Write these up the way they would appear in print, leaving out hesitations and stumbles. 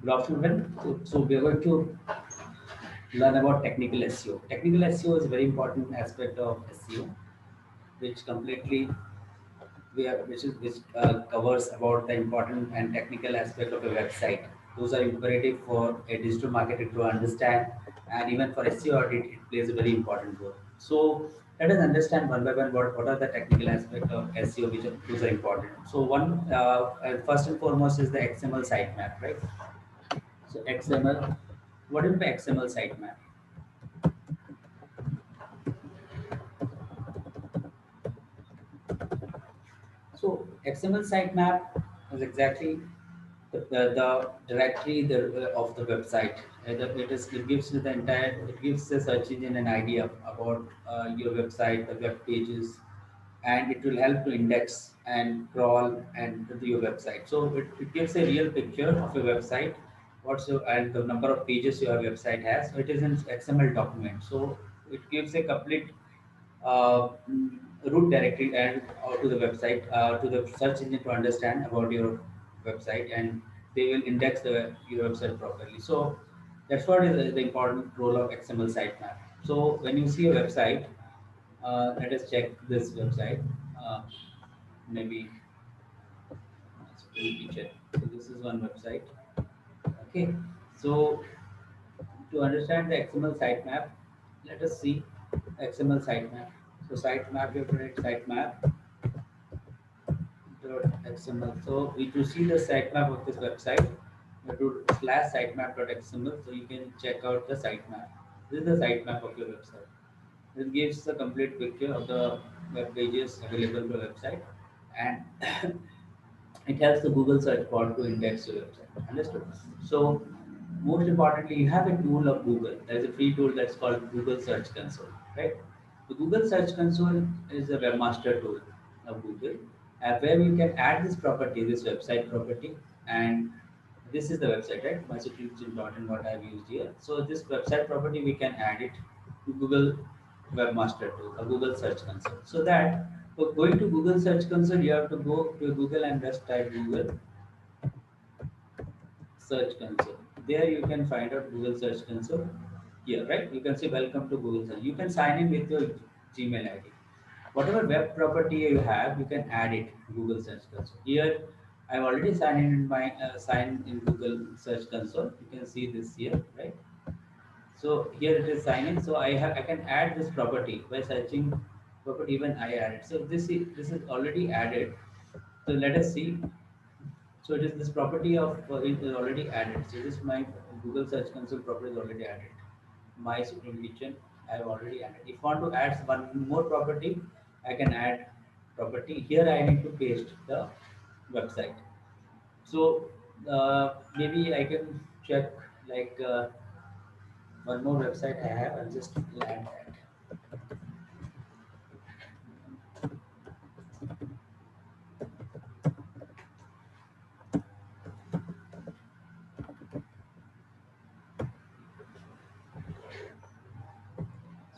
Good afternoon. So we are going to learn about technical SEO. Technical SEO is a very important aspect of SEO, which completely which covers about the important and technical aspect of a website. Those are imperative for a digital marketer to understand, and even for SEO audit, it plays a very important role. So let us understand one by one what are the technical aspects of SEO which those are important. So first and foremost is the XML sitemap, right? So XML, what is the XML sitemap? So XML sitemap is exactly the directory of the website. It gives you the entire, it gives the search engine an idea about your website, the web pages, and it will help to index and crawl and to your website. So it gives a real picture of your website, what's your and the number of pages your website has. So it is an XML document. So it gives a complete uh, mm, root directory and to the website to the search engine to understand about your website, and they will index your website properly. So that's what is the important role of XML sitemap. So when you see a website, let us check this website. Uh, Maybe let me check. So this is one website. Okay. So to understand the XML sitemap, let us see XML sitemap. So sitemap, you have to write sitemap .xml. So if you see the sitemap of this website, you do slash sitemap.xml, so you can check out the sitemap. This is the sitemap of your website. It gives the complete picture of the web pages available to the website, and it helps the Google search bot to index your website. Understood? So most importantly, you have a tool of Google. There is a free tool that's called Google Search Console, right? The Google Search Console is a webmaster tool of Google, where you can add this property, this website property, and this is the website, right? MySituation.in, what I've used here. So this website property, we can add it to Google Webmaster Tool, a Google Search Console. So that for going to Google Search Console, you have to go to Google and just type Google Search Console. There you can find out Google Search Console here, right? You can say welcome to Google Search. You can sign in with your Gmail ID. Whatever web property you have, you can add it to Google Search Console. Here, I've already signed in my sign in Google Search Console. You can see this here, right? So here it is sign in. So I can add this property by searching property when I add it. So this is already added. So let us see. So it is this property of it is already added. So this my Google Search Console property is already added. My Supreme Kitchen I have already added. If I want to add one more property, I can add property. Here I need to paste the website. So maybe I can check like one more website I have. I'll just add that.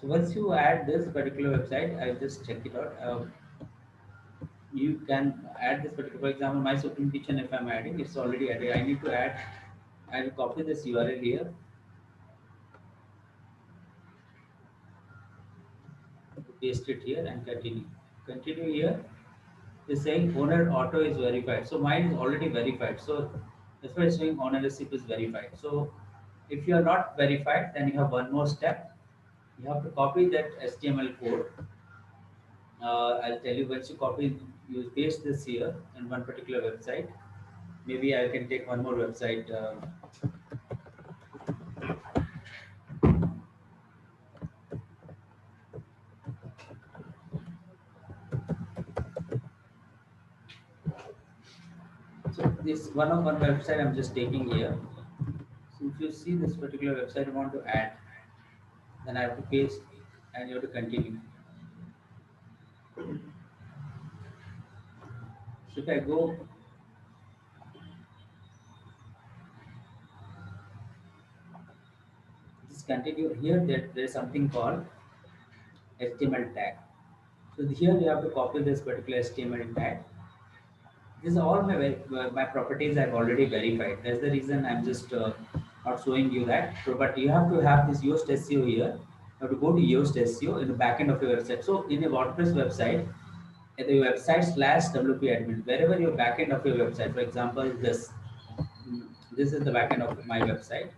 So once you add this particular website, I'll just check it out. You can add this particular, for example, my Supreme Kitchen. If I'm adding, it's already added. I need to add. I'll copy this URL here, paste it here, and continue. Continue here. It's saying owner auto is verified. So mine is already verified. So that's why it's saying ownership is verified. So if you are not verified, then you have one more step. You have to copy that HTML code. I'll tell you once you copy, you paste this here in one particular website. Maybe I can take one more website. So this one website I'm just taking here. So if you see this particular website you want to add, then I have to paste and you have to continue. So if I go, just continue here, there is something called HTML tag. So here you have to copy this particular HTML tag. This is all my properties I've already verified. That's the reason I'm just not showing you that. So, but you have to have this Yoast SEO here. You have to go to Yoast SEO in the backend of your website. So in a WordPress website, at the website slash WP admin, wherever your backend of your website, for example, this is the backend of my website.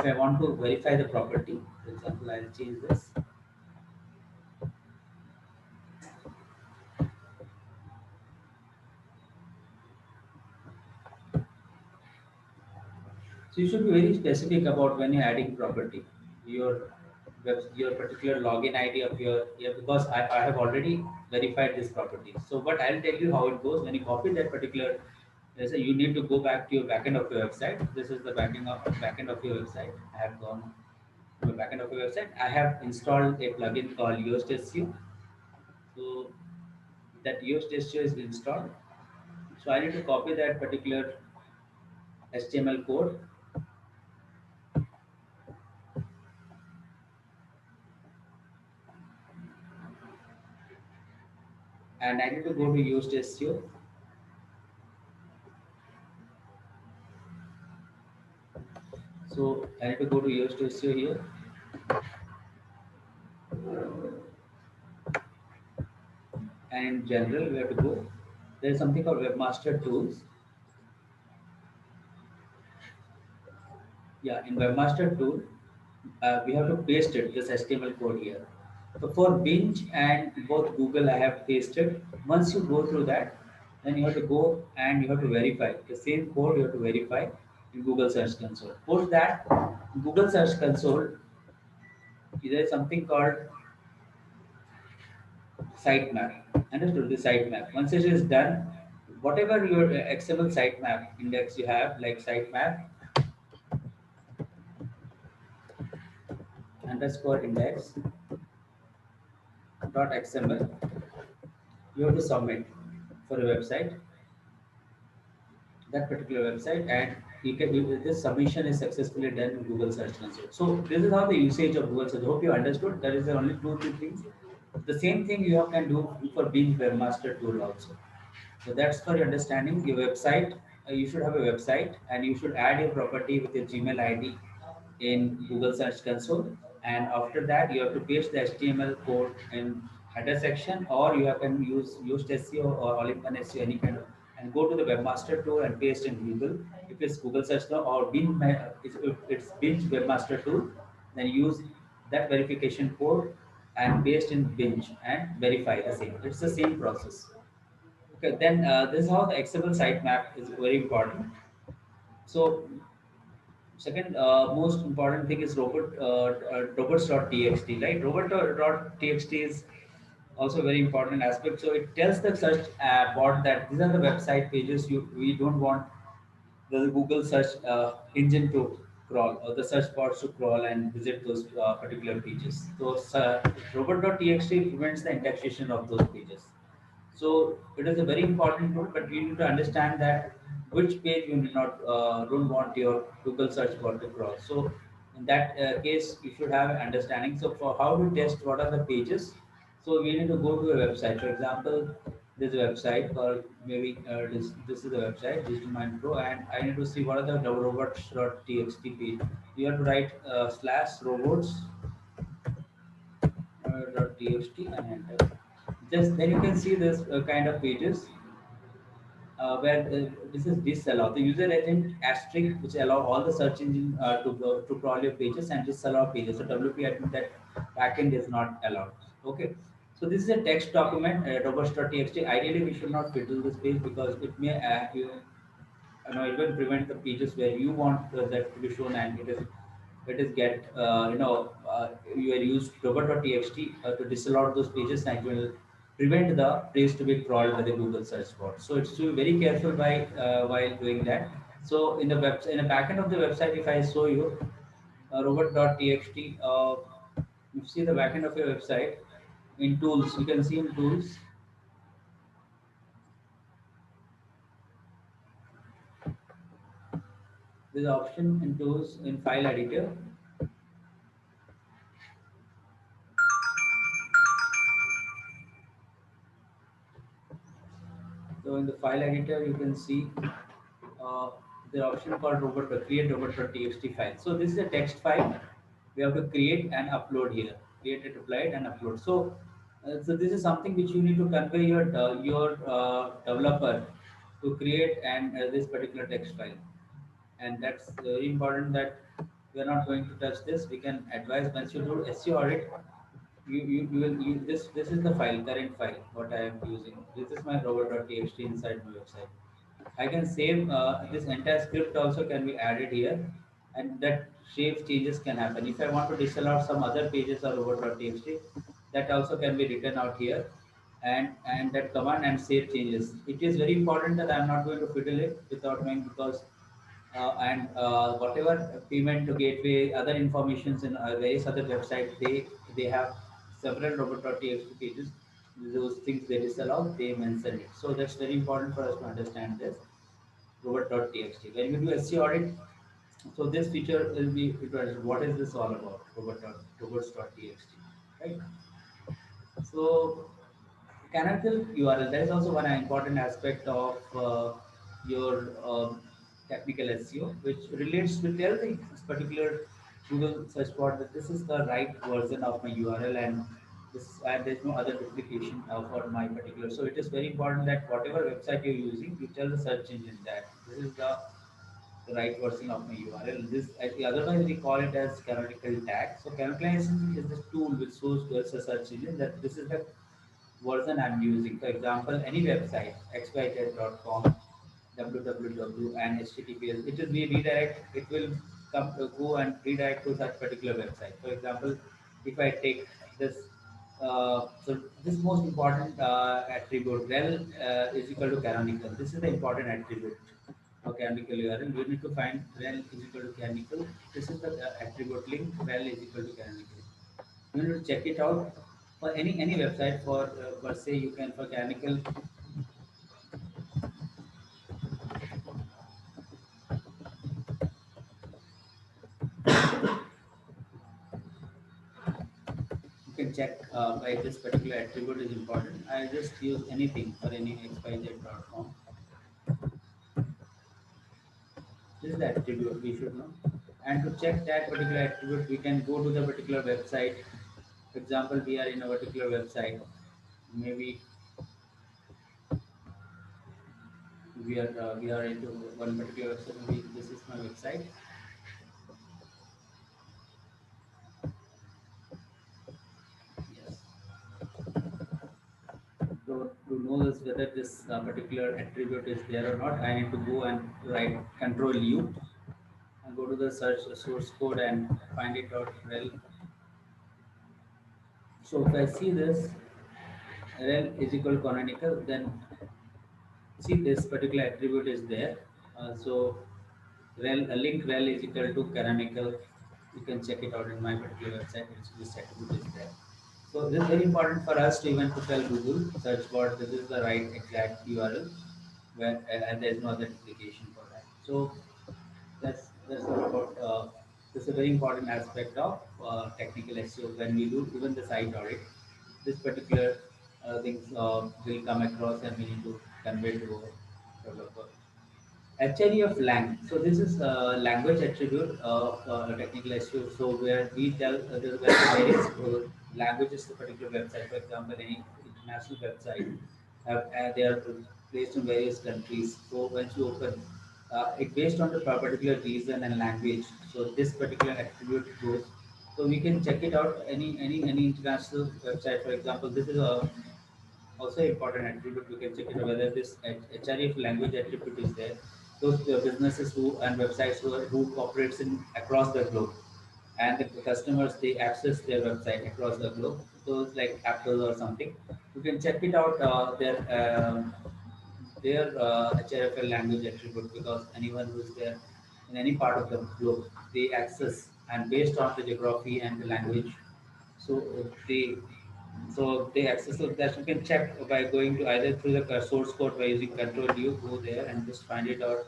If I want to verify the property, for example, I'll change this. So you should be very specific about when you're adding property, your particular login ID of your, yeah, because I have already verified this property. So but I'll tell you how it goes when you copy that particular. Let's say you need to go back to your backend of your website. This is the backend of your website. I have gone to the backend of your website. I have installed a plugin called Yoast SEO. So that Yoast SEO is installed. So I need to copy that particular HTML code, and I need to go to Yoast SEO. So I need to go to Yoast SEO here, and in general we have to go. There is something called Webmaster Tools. Yeah, in Webmaster Tool, we have to paste it, this HTML code here. So for Binge and both Google, I have pasted. Once you go through that, then you have to go and you have to verify the same code. You have to verify in Google Search Console. Post that, Google Search Console, there is something called sitemap. Understood? The sitemap. Once it is done, whatever your XML sitemap index you have, like sitemap underscore index dot XML, you have to submit for a website, that particular website, and this submission is successfully done in Google Search Console. So this is how the usage of Google Search. Hope you understood. That is the only two three things. The same thing you can do for Bing Webmaster tool also. So that's for your understanding. Your website, you should have a website, and you should add your property with your Gmail ID in Google Search Console. And after that, you have to paste the HTML code in header section, or you can use SEO or All-in-One SEO, any kind of, and go to the Webmaster tool and paste in Google. If it's Google Search Console or if it's Binge Webmaster tool, then use that verification code and paste in Binge and verify the same. It's the same process. Okay, then this is how the XML sitemap is very important. So second most important thing is robots.txt, right? Robot.txt is also a very important aspect. So it tells the search bot that these are the website pages we don't want the Google search engine to crawl, or the search bots to crawl and visit those particular pages. So robot.txt prevents the indexation of those pages. So it is a very important tool, but you need to understand that which page you do not don't want your Google search bar to cross. So in that case, you should have an understanding. So for how to test what are the pages, so we need to go to a website. For example, there's a website, or maybe this is the website, Digital Mind Pro, and I need to see what are the robots.txt page. You have to write slash robots .txt and enter. Just then you can see this kind of pages where this is disallow the user agent asterisk, which allow all the search engine to crawl your pages, and disallow pages. So WP admin, that backend is not allowed. Okay. So this is a text document, robots.txt. Ideally, we should not fiddle this page because it may even prevent the pages where you want that to be shown, and it is get you are used robot.txt to disallow those pages, and it will prevent the page to be crawled by the Google search bot. So it's to be very careful while doing that. So in the backend of the website, if I show you robot.txt, you see the backend of your website in tools. You can see in tools, there's an option in tools in file editor. So in the file editor, you can see uh, the option called robot create robot.txt file. So this is a text file. We have to create and upload here. Create it, apply it, and upload. So this is something which you need to convey your developer to create and this particular text file. And that's very important that we are not going to touch this. We can advise once you do SEO audit, you will this is the file, current file what I am using. This is my robot.txt inside my website. I can save this entire script also can be added here, and that shape changes can happen. If I want to disallow some other pages or robot.txt, that also can be written out here, and that command and save changes. It is very important that I am not going to fiddle it without knowing, because and whatever payment to gateway, other informations in various other websites, they have several robot.txt pages. Those things they disallow, they mention it. So that's very important for us to understand this robot.txt. When we do SEO audit, so this feature will be utilized. What is this all about? Robots.txt, right? So canonical URL. That is also one important aspect of your technical SEO, which relates to tell the particular Google search bar that this is the right version of my URL, and this and there's no other duplication for my particular. So it is very important that whatever website you're using, you tell the search engine that this is the right version of my URL. This otherwise we call it as canonical tag. So canonicalization is the tool which shows to us a search engine that this is the version I'm using. For example, any website, xyz.com, www, and HTTPS, it will be redirect. It will go and redirect to that particular website. For example, if I take this, so this most important attribute, rel is equal to canonical. This is the important attribute. Canonical URL. You need to find rel is equal to canonical. This is the attribute link. Rel is equal to canonical. You need to check it out for any website. For say you can for canonical, you can check why this particular attribute is important. I just use anything for any xyz.com. This is the attribute we should know. And to check that particular attribute, we can go to the particular website. For example, we are in a particular website. Maybe we are into one particular website. Maybe this is my website. Yes. So to know this whether this particular attribute is there or not, I need to go and write Control U and go to the search source code and find it out. Rel. So if I see this rel is equal to canonical, then see this particular attribute is there. So rel link rel is equal to canonical. You can check it out in my particular website. This attribute is there. So this is very important for us to even to tell Google search bar this is the right exact URL where and there is no other duplication for that. So that's all about. This is a very important aspect of technical SEO when we do even the site audit. This particular things will come across and we need to convey to developer. Href lang. So this is a language attribute of technical SEO. So where we tell there are various languages to particular website. For example, any international website they are placed in various countries. So once you open it based on the particular region and language. So this particular attribute goes. So we can check it out any international website. For example, this is a also important attribute. We can check it out whether this HRF language attribute is there. Those businesses who and websites who operates in across the globe, and the customers they access their website across the globe. Those like Apple or something, you can check it out their HRFL language attribute, because anyone who is there in any part of the globe they access, and based on the geography and the language, so they they access so that you can check by going to either through the source code by using Control U, go there and just find it out.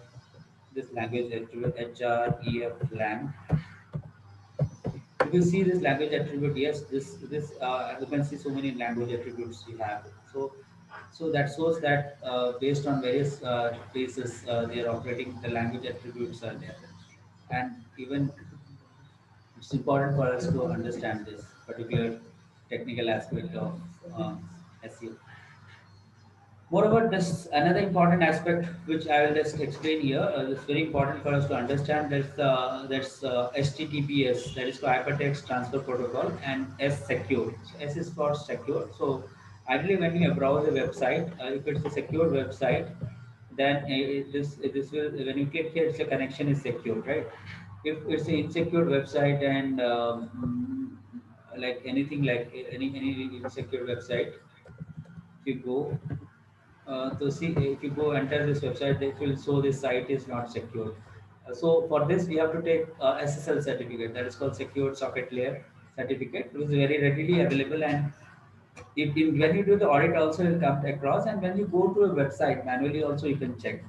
This language attribute href lang. You can see this language attribute. Yes, this you can see so many language attributes we have. So So that shows that based on various places, they are operating, the language attributes are there. And even it's important for us to understand this particular technical aspect of SEO. Moreover, this another important aspect which I will just explain here. It's very important for us to understand. That's HTTPS, that is for Hypertext Transfer Protocol, and S secure. So S is for secure. So ideally, when you browse a website, if it's a secure website, then this will, when you click here, the connection is secure, right? If it's an insecure website and like anything like any insecure website, if you go to see, if you go enter this website, it will show this site is not secure. So for this, we have to take SSL certificate, that is called Secured Socket Layer certificate, which is very readily available. And when you do the audit, also it will come across. And when you go to a website manually, also you can check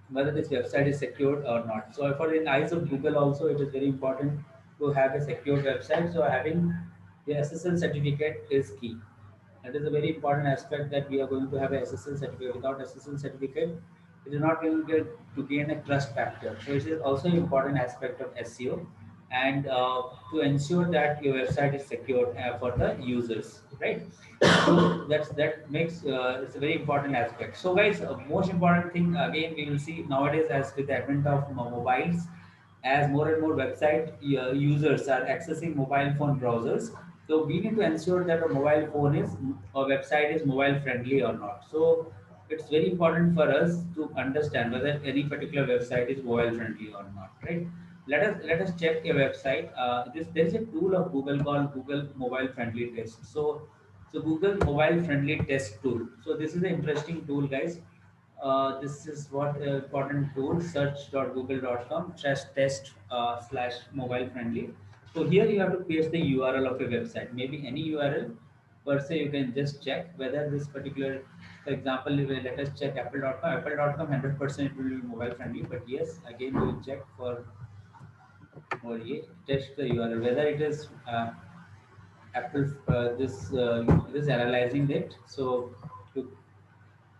whether this website is secured or not. So for the eyes of Google, also it is very important to have a secure website. So having the SSL certificate is key. That is a very important aspect, that we are going to have a SSL certificate. Without SSL certificate, it is not going to gain a trust factor. So it is also an important aspect of SEO, and to ensure that your website is secure for the users, right? So that makes it's a very important aspect. So guys, most important thing again, we will see nowadays, as with the advent of mobiles, as more and more website users are accessing mobile phone browsers. So we need to ensure that a mobile phone is, or website is mobile friendly or not. So it's very important for us to understand whether any particular website is mobile friendly or not, right? Let us check a website. There is a tool of Google called Google Mobile Friendly Test. So Google Mobile Friendly Test tool. So this is an interesting tool, guys. This is what important tool, search.google.com test slash mobile friendly. So here you have to paste the URL of a website, maybe any URL per se. You can just check whether this particular, for example, let us check apple.com. Apple.com 100% will be mobile friendly, but yes, again we will check for test the URL whether it is Apple. This analyzing it. So to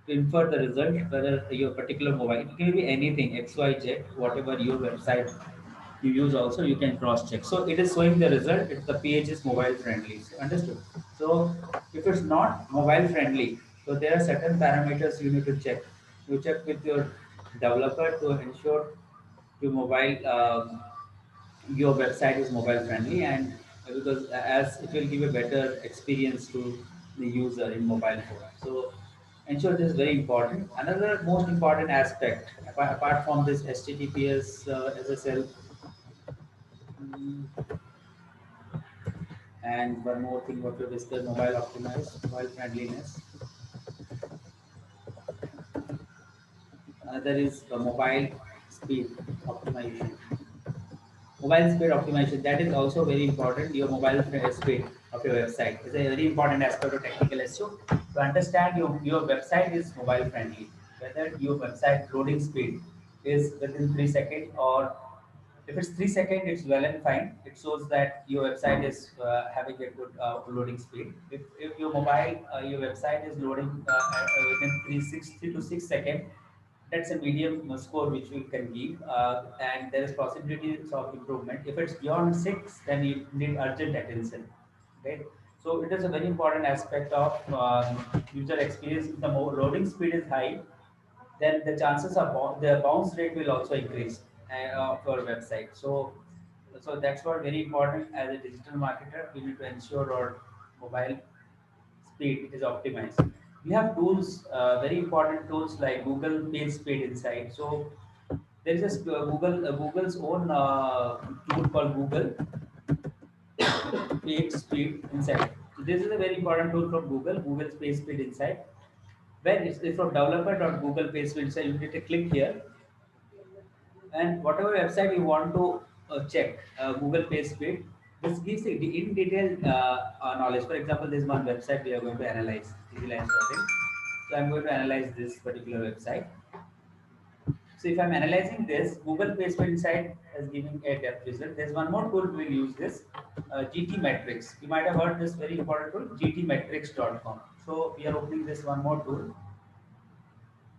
infer the result whether your particular mobile, it can be anything XYZ, whatever your website you use, also you can cross check. So it is showing the result if the page is mobile friendly. So understood. So if it's not mobile friendly, so there are certain parameters you need to check. You check with your developer to ensure your mobile your website is mobile friendly, and because as it will give a better experience to the user in mobile phone. So ensure this is very important. Another most important aspect, apart from this HTTPS, SSL, mm, and one more thing what we discussed, mobile optimized, mobile friendliness. Another is mobile speed optimization. Mobile speed optimization, that is also very important. Your mobile speed of your website is a very important aspect of technical SEO. To understand your website is mobile friendly, whether your website loading speed is within 3 seconds, or if it's 3 seconds, it's well and fine. It shows that your website is having a good loading speed. If your mobile, your website is loading within 360 to 6 seconds, that's a medium score which we can give, and there is possibilities of improvement. If it's beyond 6, then you need urgent attention, right? So it is a very important aspect of user experience. If the loading speed is high, then the chances of the bounce rate will also increase of your website. So that's what very important. As a digital marketer, we need to ensure our mobile speed it is optimized. We have tools, very important tools like Google Page Speed Insight. So there is a Google's own tool called Google Page Speed Insight. So this is a very important tool from Google Page Speed Insight. Where it's from developer.google Page Speed Insight. You need to click here, and whatever website you want to check Google Page Speed, this gives the in detail knowledge. For example, this one website we are going to analyze, Easyline Sorting. So I'm going to analyze this particular website. So if I'm analyzing this, Google Page Speed Insight is giving a depth result. There's one more tool we'll use this, GT Metrics. You might have heard this very important tool, gtmetrics.com. So we are opening this one more tool.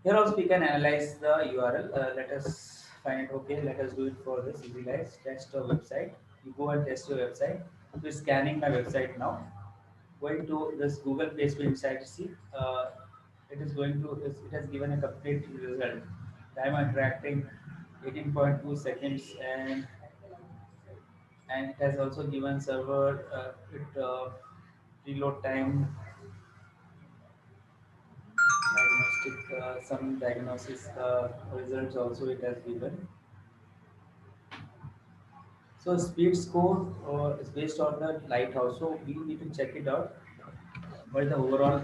Here also we can analyze the URL. Let us find, okay, let us do it for this. Easy guys, test your website. You go and test your website. So scanning my website now. Going to this Google PageSpeed Insight, see, it is going to, it has given a complete result. Time interacting 18.2 seconds, and it has also given server it reload time, diagnostic, some diagnosis results also it has given. So speed score is based on the lighthouse. So we need to check it out. What is the overall?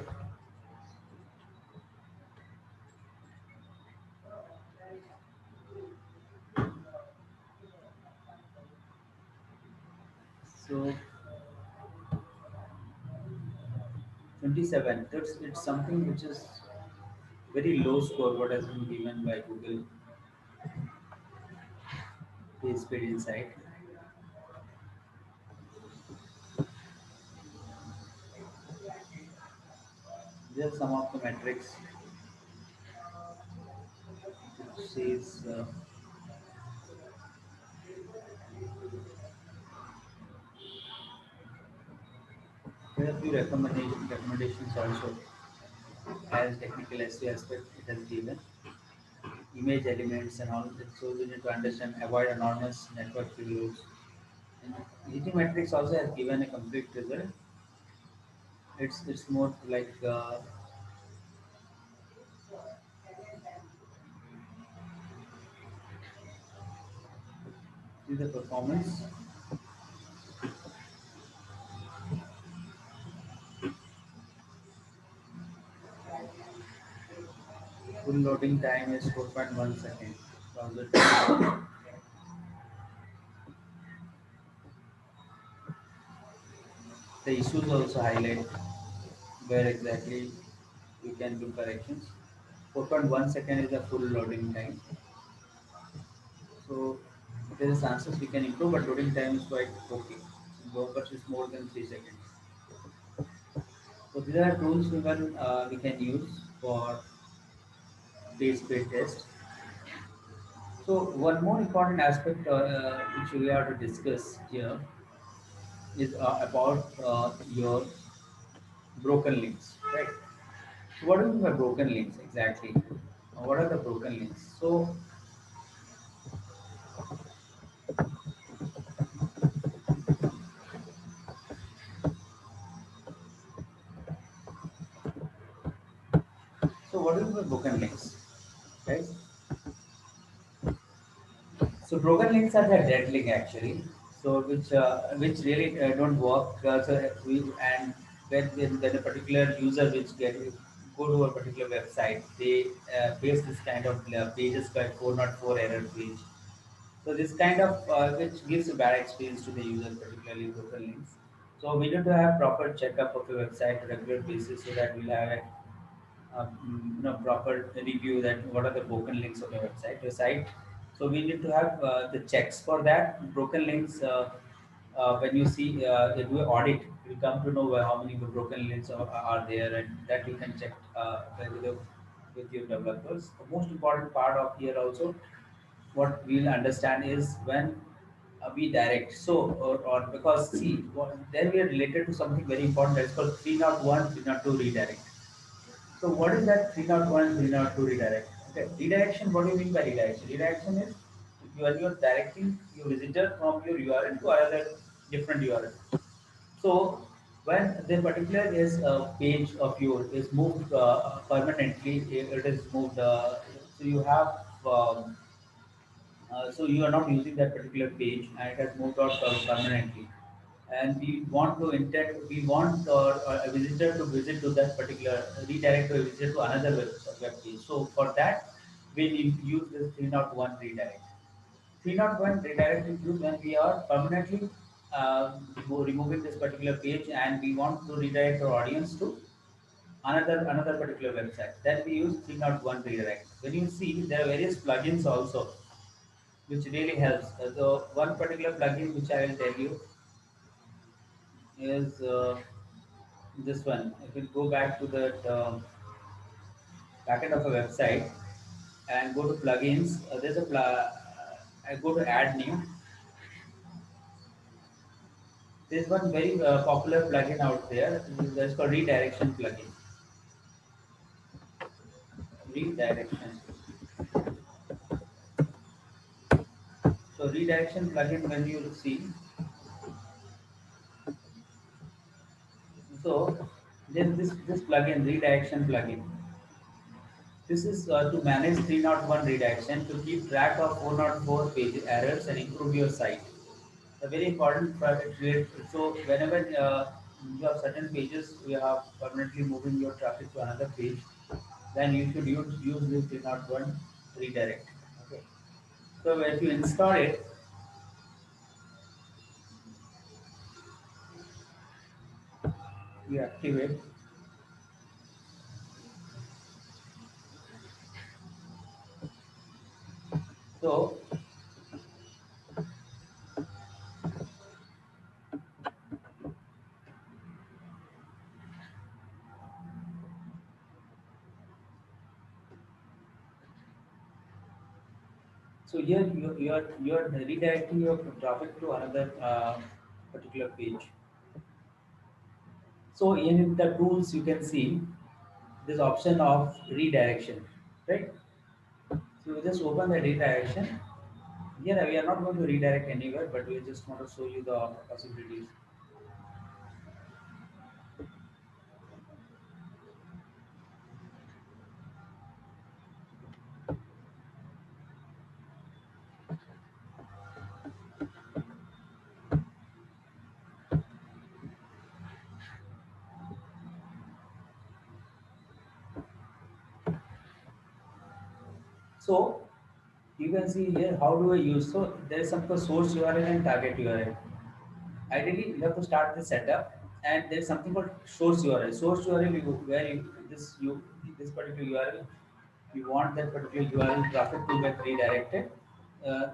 So 27. It's something which is very low score. What has been given by Google PageSpeed Insight. These are some of the metrics which says there are a few recommendations also as technical SEO aspect it has given image elements and all that. So we need to understand avoid anonymous network reuse. And GT also has given a complete result. It's more like see the performance. Full loading time is 4.1 seconds. Browser time. The issues also highlight where exactly you can do corrections. 4.1 second is the full loading time. So there is chances we can improve, but loading time is quite okay. Brokers is more than 3 seconds. So these are tools we can use for base paid test. So one more important aspect which we have to discuss here is about your broken links, right? So what do you mean by broken links exactly? What are the broken links? So what do you mean by broken links, right? So broken links are the dead link actually. So which really don't work. And when a particular user which get go to a particular website, they face this kind of pages by 404 error page. So this kind of which gives a bad experience to the user, particularly broken links. So we need to have proper checkup of the website on a regular basis so that we'll have a proper review that what are the broken links of your website, your site. So we need to have the checks for that. Broken links, when you see you do an audit, you come to know how many broken links are there, and that you can check with your developers. The most important part of here also, what we'll understand is when we direct. So, or because see, then we are related to something very important that's called 301, 302 redirect. So what is that 301, 302 redirect? Okay, redirection, what do you mean by redirection? Redirection is you're directing your visitor from your URL to another different URL. So when the particular is a page of yours is moved permanently, it is moved. So you have so you are not using that particular page and it has moved out permanently. And we want a visitor to visit to that particular, redirect to a visitor to another web page. So for that, we use this 301 redirect. 301 redirect is used when we are permanently removing this particular page and we want to redirect our audience to another particular website. Then we use 301 redirect. When you see, there are various plugins also which really helps. So one particular plugin which I will tell you is this one. If you go back to the backend of a website and go to plugins, there's a I go to add new. There's one very popular plugin out there. That's called redirection plugin. Redirection. So redirection plugin, when you see, so there's this plugin, redirection plugin. This is to manage 301 redirection, to keep track of 404 page errors and improve your site. A very important project related. So whenever you have certain pages, you are permanently moving your traffic to another page, then you should use this 301 redirect. Okay. So if you install it, you activate. So so here you are redirecting your traffic to another particular page. So in the tools you can see this option of redirection, right? So you just open the redirection. Here we are not going to redirect anywhere, but we just want to show you the possibilities. So you can see here how do I use. So there is some source URL and target URL. Ideally, you have to start the setup, and there is something called source URL. Source URL where this particular URL, you want that particular URL traffic to get redirected.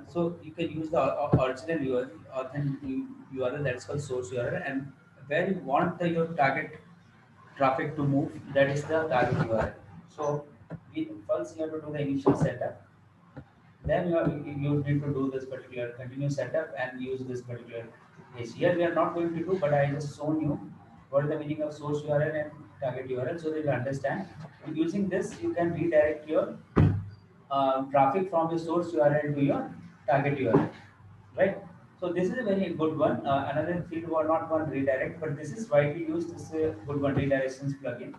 So you can use the original URL, authentic URL, that's called source URL, and where you want your target traffic to move, that is the target URL. So first you have to do the initial setup, then you need to do this particular continue setup and use this particular page. Here we are not going to do, but I just shown you what is the meaning of source URL and target URL so that you understand. Using this, you can redirect your traffic from your source URL to your target URL, right? So this is a very good one. Another field was not one redirect, but this is widely used. This is a good one, redirections plugin.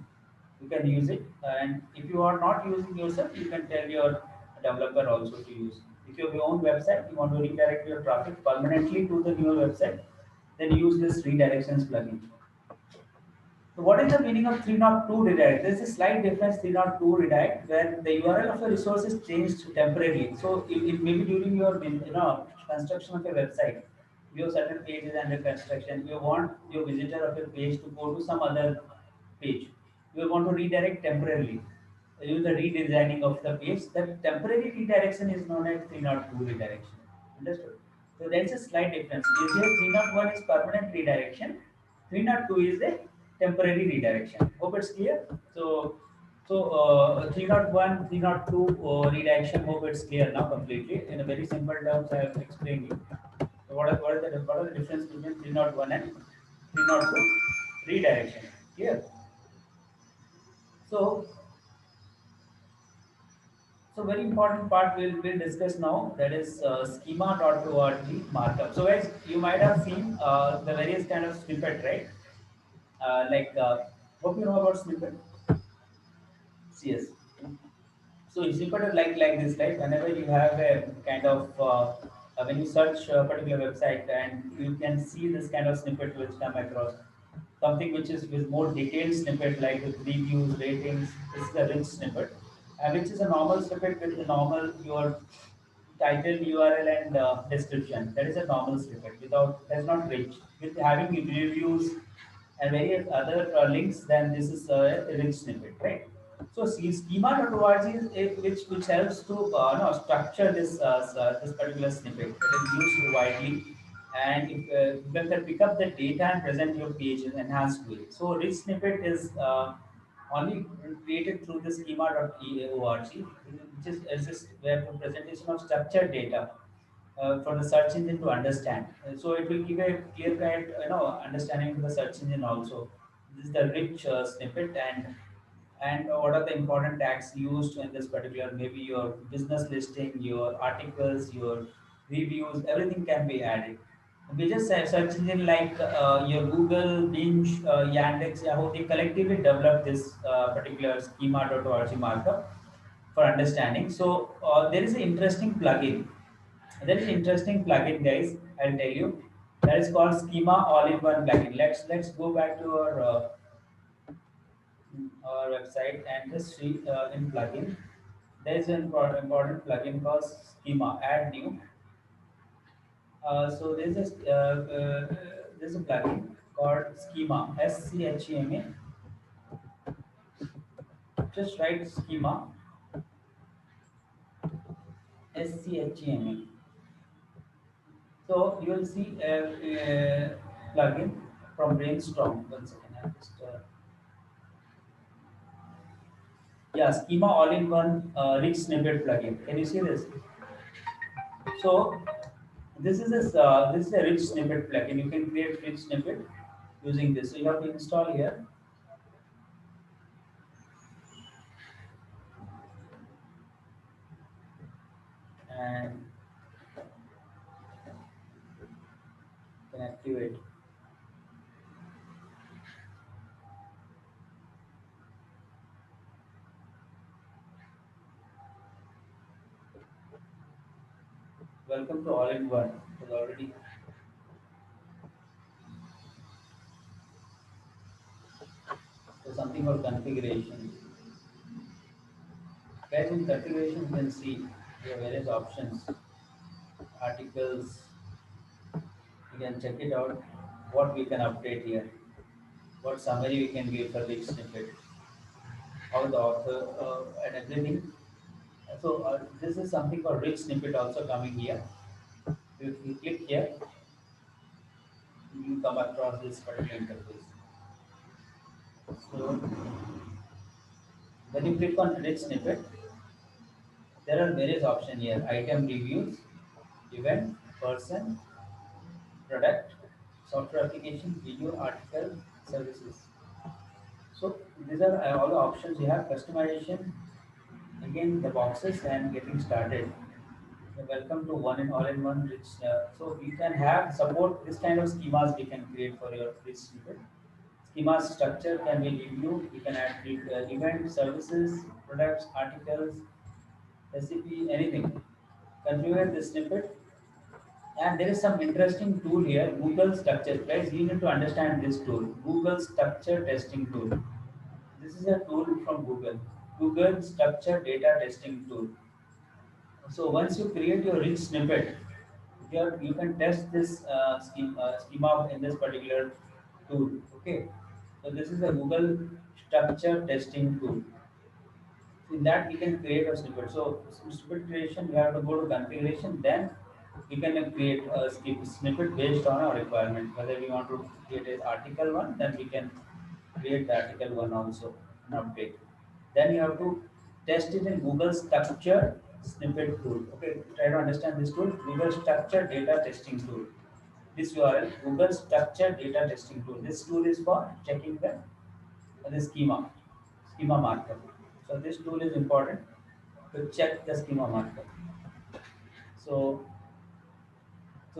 You can use it, and if you are not using yourself, you can tell your developer also to use. If you have your own website, you want to redirect your traffic permanently to the newer website, then use this redirections plugin. So what is the meaning of 302 redirect? There is a slight difference 302 redirect where the URL of a resource is changed temporarily. So it may be during your construction of a website, your certain page is under construction, you want your visitor of your page to go to some other page. You want to redirect temporarily. Use the redesigning of the page. The temporary redirection is known as 302 redirection. Understood? So there is a slight difference. Usually 301 is permanent redirection. 302 is a temporary redirection. Hope it's clear. So 301, 302 redirection. Hope it's clear now completely. In a very simple terms, I have explained you. So what are the difference between 301 and 302 redirection? Clear. So So very important part we'll discuss now, that is schema.org markup. So guys, you might have seen the various kind of snippet, right? Hope you know about snippet. CS. So snippet is like this, right? Whenever you have a kind of when you search a particular website and you can see this kind of snippet which come across something which is with more detailed snippet like with reviews, ratings. This is a rich snippet, which is a normal snippet with the normal your title, URL, and description. That is a normal snippet. Without that's not rich. With having reviews and various other links, then this is a rich snippet, right? So schema.org is which helps to structure this this particular snippet that is used widely. and if you can pick up the data and present your page in enhanced way. So rich snippet is only created through the schema.org, which is just where the presentation of structured data for the search engine to understand. So it will give a clear cut, understanding to the search engine also. This is the rich snippet, and what are the important tags used in this particular, maybe your business listing, your articles, your reviews, everything can be added. We just say search engine like your Google, Bing, Yandex, Yahoo, they collectively develop this particular schema.org markup for understanding. So there is an interesting plugin. There is an interesting plugin, guys. I'll tell you. That is called Schema All-in-One plugin. Let's go back to our website and just see in plugin. There is an important plugin called Schema. Add new. So there's a plugin called Schema. SCHEMA. Just write Schema. SCHEMA. So you will see a plugin from Brainstorm. One second, I'll just yeah, Schema All-in-One Rich Snippet plugin. Can you see this? So this is a rich snippet plugin. You can create rich snippet using this. So you have to install here, and can activate. Welcome to All-in-One. It is already so something called configuration. Guys, in configuration you can see there are various options, articles. You can check it out. What we can update here. What summary we can give for each snippet. How the author and everything. So this is something called rich snippet also coming here. If you click here, you come across this particular interface. So when you click on rich snippet, there are various options here: item reviews, event, person, product, software application, video, article, services. So these are all the options you have. Customization, again the boxes, and getting started. So welcome to one and all-in-one rich. So you can have support this kind of schemas we can create for your rich snippet. Schema structure can be reviewed. You can add event, services, products, articles, recipe, anything. Configure the snippet. And there is some interesting tool here, Google Structure. Guys, you need to understand this tool, Google Structure Testing Tool. This is a tool from Google, Google Structure Data Testing Tool. So once you create your rich snippet, you can test this schema in this particular tool. Okay, so this is a Google Structure Testing Tool. In that we can create a snippet. So snippet creation, we have to go to configuration, then we can create a snippet based on our requirement. Whether we want to create an article one, then we can create the article one also, an update. Then you have to test it in Google Structure Snippet Tool. Okay, try to understand this tool, Google Structure Data Testing Tool. This URL, Google Structure Data Testing Tool. This tool is for checking the schema markup. So this tool is important to check the schema markup. So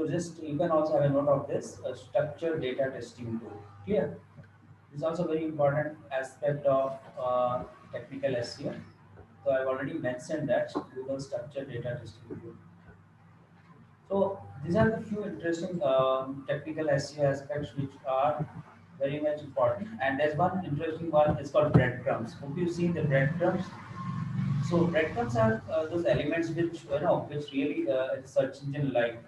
just you can also have a note of this structured data testing tool. Clear? This is also very important aspect of technical SEO. So I've already mentioned that Google structured data testing tool. So these are the few interesting technical SEO aspects which are very much important. And there's one interesting one. It's called breadcrumbs. Hope you've seen the breadcrumbs. So breadcrumbs are those elements which which really search engine like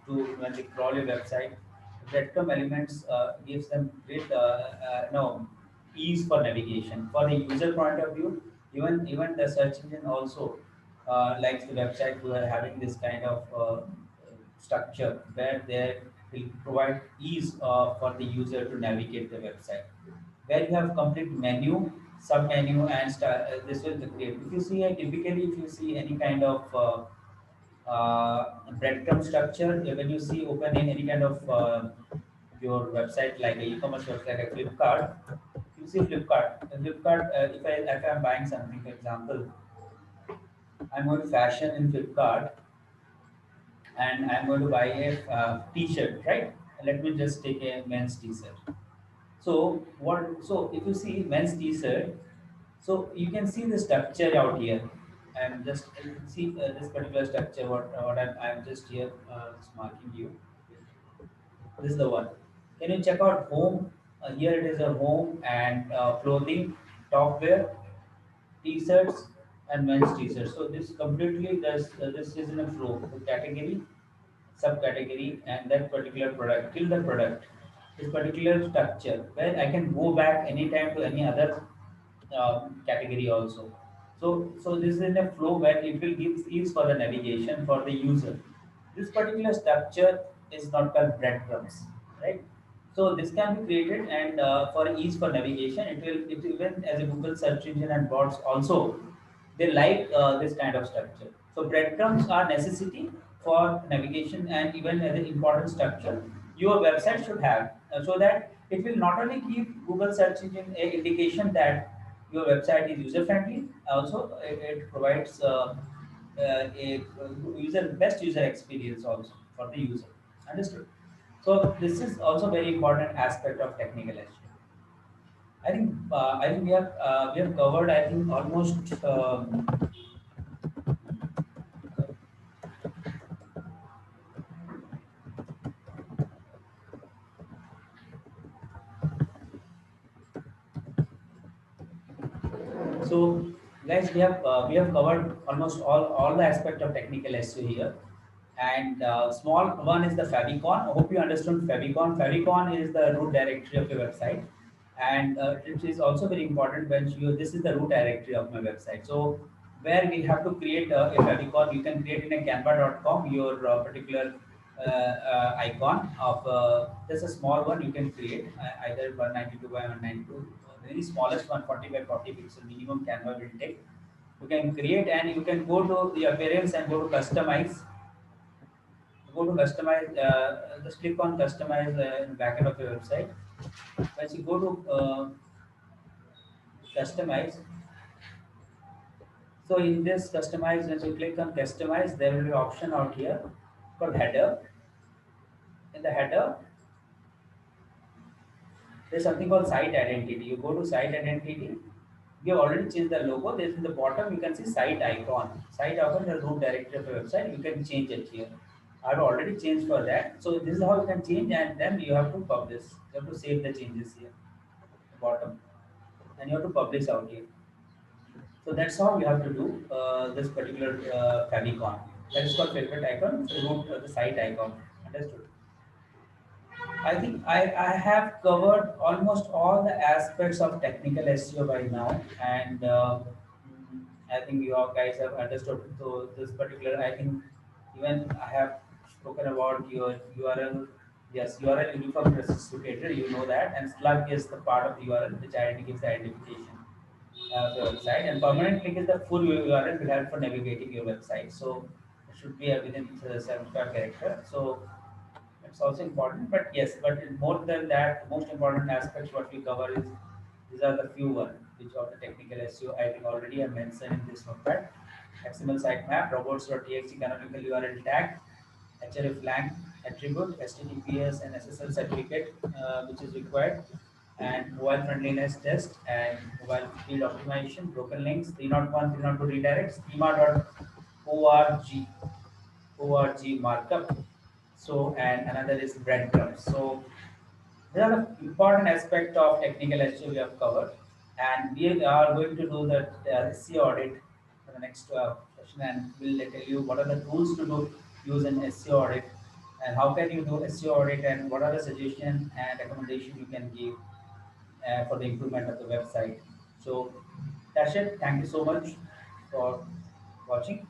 to when they crawl your website. Breadcrumb elements gives them great ease for navigation. For the user point of view, even the search engine also likes the website who are having this kind of structure where they will provide ease for the user to navigate the website. Where you have complete menu, sub menu, and this will create. If you see, typically, if you see any kind of breadcrumb structure, when you see open in any kind of your website like a e-commerce website like Flipkart, you see Flipkart. Flipkart, if I'm buying something, for example, I'm going to fashion in Flipkart and I'm going to buy a t-shirt, right? Let me just take a men's t-shirt. So what? So if you see men's t-shirt, so you can see the structure out here. I'm just you can see this particular structure. What I'm just here just marking you. This is the one. Can you check out home? Here it is a home and clothing, top wear, t-shirts and men's t-shirts. So this completely this is in a flow. The category, subcategory, and that particular product till the product. This particular structure where I can go back anytime to any other category also. So this is in a flow where it will give ease for the navigation for the user. This particular structure is not called breadcrumbs, right? So this can be created and for ease for navigation, it even as a Google search engine and bots also they like this kind of structure. So breadcrumbs are necessity for navigation and even as an important structure your website should have so that it will not only give Google search engine a indication that your website is user friendly, also it provides a user best user experience also for the user. Understood? So this is also very important aspect of technical SEO. I think we have covered I think almost so guys we have covered almost all the aspect of technical SEO here. And small one is the favicon. I hope you understood favicon is the root directory of your website, and it is also very important when you this is the root directory of my website. So where we have to create a favicon, you can create in a canva.com your particular icon of just a small one you can create either 192 by 192, very smallest one 40 by 40 pixel minimum canva will take. You can create and you can go to the appearance and go to customize. Go to customize, just click on customize in the backend of your website. Once you go to customize, so in this customize, once you click on customize, there will be option out here called header. In the header, there's something called site identity. You go to site identity. We have already changed the logo. There's in the bottom you can see site icon. Site icon is the root directory of your website. You can change it here. I've already changed for that. So this is how you can change, and then you have to publish. You have to save the changes here, the bottom, and you have to publish out here. So that's how you have to do this particular favicon. That is called favorite icon, root the site icon. Understood? I think I have covered almost all the aspects of technical SEO by now, and I think you all guys have understood. So this particular, I think even I have spoken about your URL. Yes, URL uniform classificator. You know that, and slug is the part of the URL which gives the identification of your website, and permanent link is the full URL will help for navigating your website. So it should be within 75 character. So it's also important, but yes, but more than that, most important aspects what we cover is these are the few one which of the technical SEO I think already I mentioned in this notepad. XML sitemap, robots.txt canonical URL tag, hreflang attribute, HTTPS and SSL certificate which is required, and mobile friendliness test and mobile field optimization, broken links, 301, 302 redirects, schema.org org markup. So and another is breadcrumbs. So these are the important aspect of technical SEO we have covered, and we are going to do the SEO audit for the next session, and we'll tell you what are the tools to do use an SEO audit, and how can you do SEO audit, and what are the suggestions and recommendations you can give for the improvement of the website. So that's it. Thank you so much for watching.